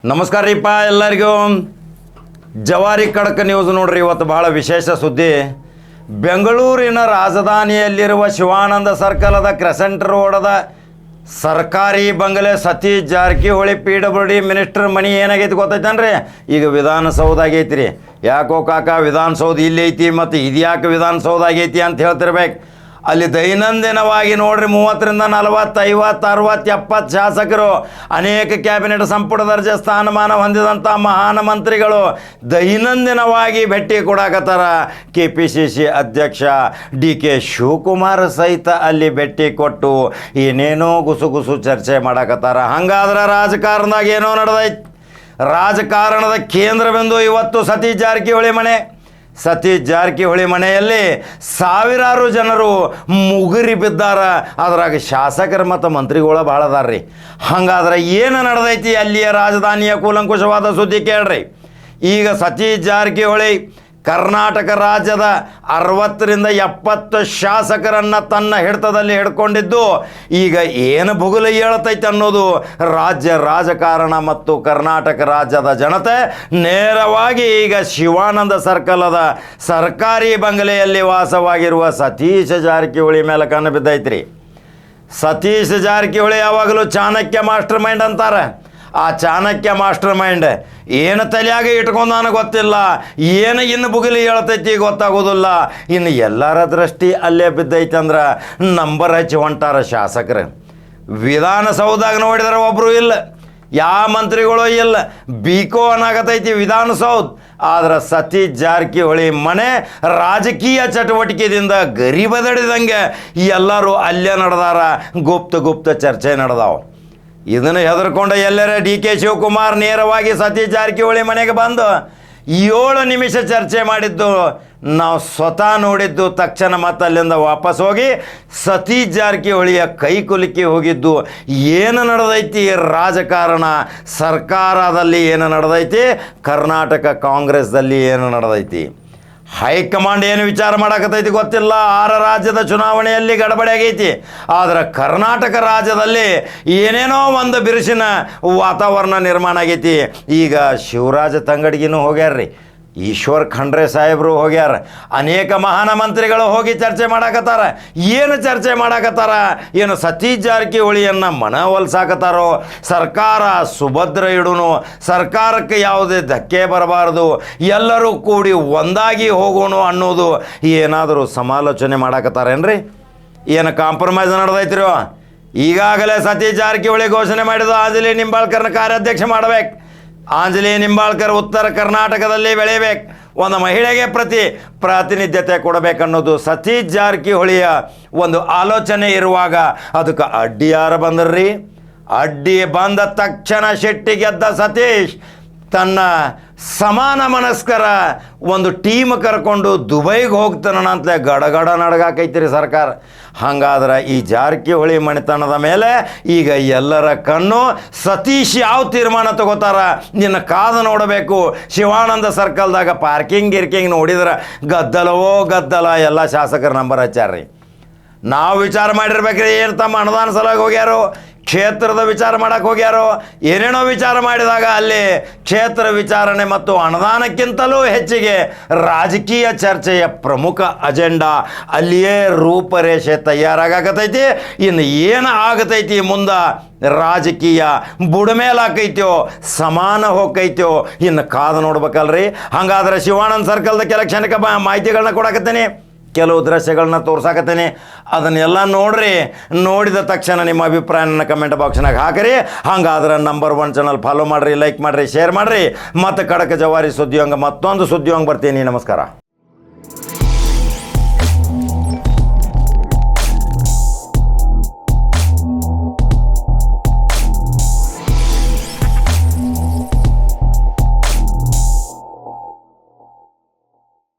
ನಮಸ್ಕಾರ ರೀಪ್ಪ ಎಲ್ಲರಿಗೂ. ಜವಾರಿ ಖಡಕ್ ನ್ಯೂಸ್ ನೋಡ್ರಿ. ಇವತ್ತು ಭಾಳ ವಿಶೇಷ ಸುದ್ದಿ. ಬೆಂಗಳೂರಿನ ರಾಜಧಾನಿಯಲ್ಲಿರುವ ಶಿವಾನಂದ ಸರ್ಕಲದ ಕ್ರೆಸೆಂಟ್ ರೋಡದ ಸರ್ಕಾರಿ ಬಂಗಲೆ ಸತೀಶ್ ಜಾರಕಿಹೊಳಿ PWD ಮಿನಿಸ್ಟರ್ ಮನಿ ಏನಾಗೈತಿ ಗೊತ್ತೈತನ್ರಿ? ಈಗ ವಿಧಾನಸೌಧ ಆಗೈತಿ ರೀ. ಯಾಕೋ ಕಾಕ ವಿಧಾನಸೌಧ ಇಲ್ಲಿ ಐತಿ ಮತ್ತು ಇದ್ಯಾಕೆ ವಿಧಾನಸೌಧ ಆಗೈತಿ ಅಂತ ಹೇಳ್ತಿರ್ಬೇಕು. ಅಲ್ಲಿ ದೈನಂದಿನವಾಗಿ ನೋಡ್ರಿ 30ರಿಂದ 40, 50, 60, 70 ಶಾಸಕರು, ಅನೇಕ ಕ್ಯಾಬಿನೆಟ್ ಸಂಪುಟ ದರ್ಜೆ ಸ್ಥಾನಮಾನ ಹೊಂದಿದಂಥ ಮಹಾನ್ ಮಂತ್ರಿಗಳು ದೈನಂದಿನವಾಗಿ ಭೇಟಿ ಕೊಡಾಕತ್ತಾರ. KPCC ಅಧ್ಯಕ್ಷ DK ಶಿವಕುಮಾರ್ ಸಹಿತ ಅಲ್ಲಿ ಭೇಟಿ ಕೊಟ್ಟು ಏನೇನೋ ಗುಸುಗುಸು ಚರ್ಚೆ ಮಾಡಾಕತ್ತಾರ. ಹಂಗಾದ್ರೆ ರಾಜಕಾರಣದಾಗ ಏನೋ ನಡೆದೈತಿ. ರಾಜಕಾರಣದ ಕೇಂದ್ರ ಬಿಂದು ಇವತ್ತು ಸತೀಶ್ ಜಾರಕಿಹೊಳಿ ಮನೆ. ಸತೀಶ್ ಜಾರಕಿಹೊಳಿ ಮನೆಯಲ್ಲಿ ಸಾವಿರಾರು ಜನರು ಮುಗುರಿ ಬಿದ್ದಾರ. ಅದ್ರಾಗ ಶಾಸಕರು ಮತ್ತು ಮಂತ್ರಿಗಳು ಭಾಳ ಅದಾರ ರೀ. ಹಂಗಾದ್ರೆ ಏನು ನಡೆದೈತಿ ಅಲ್ಲಿಯ ರಾಜಧಾನಿಯ ಕೂಲಂಕುಷವಾದ ಸುದ್ದಿ ಕೇಳ್ರಿ. ಈಗ ಸತೀಶ್ ಜಾರಕಿಹೊಳಿ ಕರ್ನಾಟಕ ರಾಜ್ಯದ 60ರಿಂದ 70 ಶಾಸಕರನ್ನು ತನ್ನ ಹಿಡಿತದಲ್ಲಿ ಹಿಡ್ಕೊಂಡಿದ್ದು ಈಗ ಏನು ಭುಗುಲು ಹೇಳ್ತೈತೆ ಅನ್ನೋದು ರಾಜ್ಯ ರಾಜಕಾರಣ ಮತ್ತು ಕರ್ನಾಟಕ ರಾಜ್ಯದ ಜನತೆ ನೇರವಾಗಿ ಈಗ ಶಿವಾನಂದ ಸರ್ಕಲದ ಸರ್ಕಾರಿ ಬಂಗಲೆಯಲ್ಲಿ ವಾಸವಾಗಿರುವ ಸತೀಶ್ ಜಾರಕಿಹೊಳಿ ಮೇಲೆ ಕಣ್ಣು ಬಿದ್ದೈತ್ರಿ. ಸತೀಶ್ ಜಾರಕಿಹೊಳಿ ಯಾವಾಗಲೂ ಚಾಣಕ್ಯ ಮಾಸ್ಟರ್ ಮೈಂಡ್ ಅಂತಾರೆ. ಆ ಚಾಣಕ್ಯ ಮಾಸ್ಟರ್ ಮೈಂಡ್ ಏನು ತಲೆಯಾಗ ಇಟ್ಕೊಂಡು ನನಗೆ ಗೊತ್ತಿಲ್ಲ, ಏನು ಇನ್ನು ಬುಗಿಲಿ ಹೇಳ್ತೈತಿ ಗೊತ್ತಾಗೋದಿಲ್ಲ. ಇನ್ನು ಎಲ್ಲರ ದೃಷ್ಟಿ ಅಲ್ಲೇ ಬಿದ್ದೈತೆ ಅಂದ್ರೆ ನಂಬರ್ ಹಚ್ಚಿ ಹೊಂಟಾರ ಶಾಸಕರು. ವಿಧಾನಸೌಧದಾಗ ನೋಡಿದ್ರೆ ಒಬ್ಬರು ಇಲ್ಲ, ಯಾವ ಮಂತ್ರಿಗಳು ಇಲ್ಲ, ಬೀಕೋ ಅನ್ನಾಗತೈತಿ ವಿಧಾನಸೌಧ. ಆದ್ರೆ ಸತೀಶ್ ಜಾರಕಿಹೊಳಿ ಮನೆ ರಾಜಕೀಯ ಚಟುವಟಿಕೆದಿಂದ ಗರಿಬದಡಿದಂಗೆ ಎಲ್ಲರೂ ಅಲ್ಲೇ ನಡೆದಾರ. ಗುಪ್ತ ಚರ್ಚೆ ನಡೆದಾವ. ಇದನ್ನು ಹೆದರ್ಕೊಂಡು ಎಲ್ಲರ DK ಶಿವಕುಮಾರ್ ನೇರವಾಗಿ ಸತೀಶ್ ಜಾರಕಿಹೊಳಿ ಮನೆಗೆ ಬಂದು 7 ನಿಮಿಷ ಚರ್ಚೆ ಮಾಡಿದ್ದು ನಾವು ಸ್ವತಃ ನೋಡಿದ್ದು. ತಕ್ಷಣ ಮತ್ತೆ ಅಲ್ಲಿಂದ ವಾಪಸ್ ಹೋಗಿ ಸತೀಶ್ ಜಾರಕಿಹೊಳಿಯ ಕೈ ಕುಲುಕಿ ಹೋಗಿದ್ದು. ಏನು ನಡೆದೈತಿ ರಾಜಕಾರಣ, ಸರ್ಕಾರದಲ್ಲಿ ಏನು ನಡೆದೈತಿ, ಕರ್ನಾಟಕ ಕಾಂಗ್ರೆಸ್ದಲ್ಲಿ ಏನು ನಡೆದೈತಿ, ಹೈಕಮಾಂಡ್ ಏನು ವಿಚಾರ ಮಾಡಕತ್ತೈತಿ ಗೊತ್ತಿಲ್ಲ. 6 ರಾಜ್ಯದ ಚುನಾವಣೆಯಲ್ಲಿ ಗಡಬಡಿ ಆಗೈತಿ. ಆದರೆ ಕರ್ನಾಟಕ ರಾಜ್ಯದಲ್ಲಿ ಏನೇನೋ ಒಂದು ಬಿರುಸಿನ ವಾತಾವರಣ ನಿರ್ಮಾಣ ಆಗೈತಿ. ಈಗ ಶಿವರಾಜ ತಂಗಡಗಿನೂ ಹೋಗ್ಯಾರ್ರಿ, ಈಶ್ವರ್ ಖಂಡ್ರೆ ಸಾಹೇಬರು ಹೋಗ್ಯಾರ, ಅನೇಕ ಮಹಾನ ಮಂತ್ರಿಗಳು ಹೋಗಿ ಚರ್ಚೆ ಮಾಡಾಕತ್ತಾರ. ಏನು ಚರ್ಚೆ ಮಾಡಾಕತ್ತಾರ? ಏನು ಸತೀಶ್ ಜಾರಕಿಹೊಳಿಯನ್ನು ಮನವೊಲಿಸಾಕತ್ತಾರೋ, ಸರ್ಕಾರ ಸುಭದ್ರ ಇಡುನು, ಸರ್ಕಾರಕ್ಕೆ ಯಾವುದೇ ಧಕ್ಕೆ ಬರಬಾರ್ದು, ಎಲ್ಲರೂ ಕೂಡಿ ಒಂದಾಗಿ ಹೋಗೋಣ ಅನ್ನೋದು ಏನಾದರೂ ಸಮಾಲೋಚನೆ ಮಾಡಾಕತ್ತಾರೇನ್ರಿ? ಏನು ಕಾಂಪ್ರಮೈಸ್ ನಡೆದೈತ್ರಿ? ಈಗಾಗಲೇ ಸತೀಶ್ ಜಾರಕಿಹೊಳಿ ಘೋಷಣೆ ಮಾಡಿದ್ದು ಅಂಜಲಿ ನಿಂಬಾಳ್ಕರ್ನ ಕಾರ್ಯಾಧ್ಯಕ್ಷ ಮಾಡಬೇಕು. ಅಂಜಲಿ ನಿಂಬಾಳ್ಕರ್ ಉತ್ತರ ಕರ್ನಾಟಕದಲ್ಲಿ ಬೆಳೆಯಬೇಕು, ಒಂದು ಮಹಿಳೆಗೆ ಪ್ರಾತಿನಿಧ್ಯತೆ ಕೊಡಬೇಕನ್ನೋದು ಸತೀಶ್ ಜಾರಕಿಹೊಳಿಯ ಒಂದು ಆಲೋಚನೆ ಇರುವಾಗ ಅದಕ್ಕೆ ಅಡ್ಡಿ ಯಾರು ಬಂದ್ರಿ? ಅಡ್ಡಿ ಬಂದ ತಕ್ಷಣ ಶೆಟ್ಟಿ ಗೆದ್ದ ಸತೀಶ್ ತನ್ನ ಸಮಾನ ಮನಸ್ಕರ ಒಂದು ಟೀಮ್ ಕರ್ಕೊಂಡು ದುಬೈಗೆ ಹೋಗ್ತಾನಂತಲೇ ಗಡಗಡ ನಡಗಾಕೈತಿರಿ ಸರ್ಕಾರ. ಹಾಗಾದ್ರೆ ಈ ಜಾರಕಿಹೊಳಿ ಮನೆತನದ ಮೇಲೆ ಈಗ ಎಲ್ಲರ ಕಣ್ಣು ಸತೀಶ್ ಯಾವ ತೀರ್ಮಾನ ತಗೋತಾರ ನಿನ್ನ ಕಾದು ನೋಡಬೇಕು. ಶಿವಾನಂದ ಸರ್ಕಲ್ದಾಗ ಪಾರ್ಕಿಂಗ್ ನೋಡಿದ್ರೆ ಗದ್ದಲ ಎಲ್ಲ ಶಾಸಕರ ನಂಬರ್ ಹಚ್ಚಾರ್ರಿ. ನಾವು ವಿಚಾರ ಮಾಡಿರ್ಬೇಕ್ರಿ, ಏನು ತಮ್ಮ ಅನುದಾನ ಸಲುವಾಗಿ ಹೋಗ್ಯಾರೋ, ಕ್ಷೇತ್ರದ ವಿಚಾರ ಮಾಡಕ್ಕೆ ಹೋಗ್ಯಾರೋ, ಏನೇನೋ ವಿಚಾರ ಮಾಡಿದಾಗ ಅಲ್ಲಿ ಕ್ಷೇತ್ರ ವಿಚಾರಣೆ ಮತ್ತು ಅನುದಾನಕ್ಕಿಂತಲೂ ಹೆಚ್ಚಿಗೆ ರಾಜಕೀಯ ಚರ್ಚೆಯ ಪ್ರಮುಖ ಅಜೆಂಡಾ ಅಲ್ಲಿಯೇ ರೂಪರೇಷೆ ತಯಾರಾಗತೈತಿ. ಇನ್ನು ಏನು ಆಗತೈತಿ ಮುಂದೆ ರಾಜಕೀಯ ಬುಡಮೇಲಾಕೈತ್ಯೋ ಸಮಾನ ಹೋಗೈತ್ಯೋ ಇನ್ನು ಕಾದು ನೋಡ್ಬೇಕಲ್ರಿ. ಹಾಗಾದ್ರೆ ಶಿವಾನಂದ ಸರ್ಕಲ್ದ ಕೆಲೆಕ್ಷನ್ಗೆ ಮಾಹಿತಿಗಳನ್ನ ಕೊಡಕತ್ತೀನಿ, ಕೆಲವು ದೃಶ್ಯಗಳನ್ನ ತೋರ್ಸಾಕತ್ತೇನೆ. ಅದನ್ನೆಲ್ಲ ನೋಡ್ರಿ. ನೋಡಿದ ತಕ್ಷಣ ನಿಮ್ಮ ಅಭಿಪ್ರಾಯನ ಕಮೆಂಟ್ ಬಾಕ್ಸ್ನಾಗ ಹಾಕಿರಿ. ಹಂಗಾದ್ರೆ ನಂಬರ್ 1 ಚಾನಲ್ ಫಾಲೋ ಮಾಡಿರಿ, ಲೈಕ್ ಮಾಡಿರಿ, ಶೇರ್ ಮಾಡಿರಿ. ಮತ್ತು ಖಡಕ್ ಜವಾರಿ ಸುದ್ದಿಯಂಗೆ ಮತ್ತೊಂದು ಸುದ್ದಿಯಂಗೆ ಬರ್ತೀನಿ. ನಮಸ್ಕಾರ.